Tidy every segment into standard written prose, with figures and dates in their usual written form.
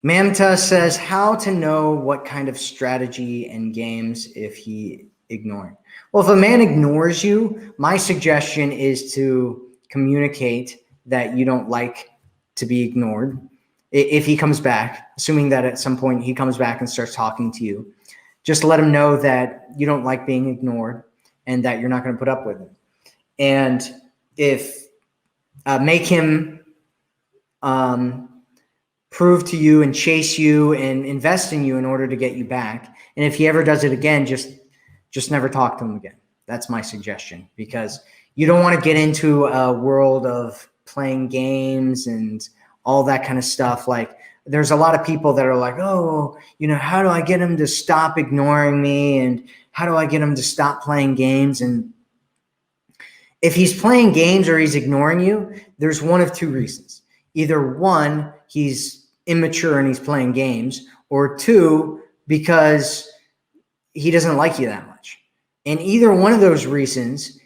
Mamta says, how to know what kind of strategy and games if he ignoring. Well, if a man ignores you, my suggestion is to communicate that you don't like to be ignored. If he comes back, assuming that at some point he comes back and starts talking to you, just let him know that you don't like being ignored and that you're not going to put up with it. And if make him prove to you and chase you and invest in you in order to get you back. And if he ever does it again, just never talk to him again. That's my suggestion, because you don't want to get into a world of playing games and all that kind of stuff. Like, there's a lot of people that are like, oh, how do I get him to stop ignoring me? And how do I get him to stop playing games? And if he's playing games or he's ignoring you, there's one of two reasons. Either one, he's immature and he's playing games, or two, because he doesn't like you that much. And either one of those reasons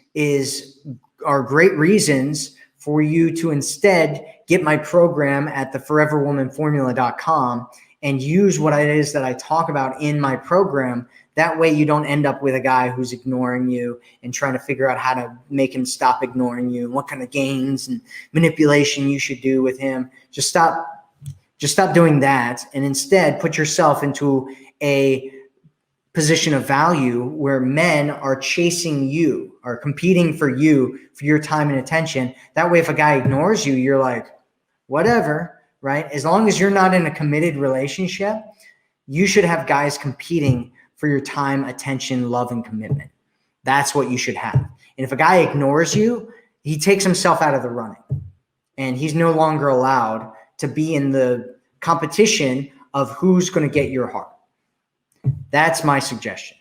are great reasons for you to instead get my program at theforeverwomanformula.com and use what it is that I talk about in my program. That way you don't end up with a guy who's ignoring you and trying to figure out how to make him stop ignoring you and what kind of games and manipulation you should do with him. Just stop doing that, and instead put yourself into a position of value where men are chasing you, are competing for you, for your time and attention. That way, if a guy ignores you, you're like, whatever, right? As long as you're not in a committed relationship, you should have guys competing for your time, attention, love, and commitment. That's what you should have. And if a guy ignores you, he takes himself out of the running, and he's no longer allowed to be in the competition of who's going to get your heart. That's my suggestion.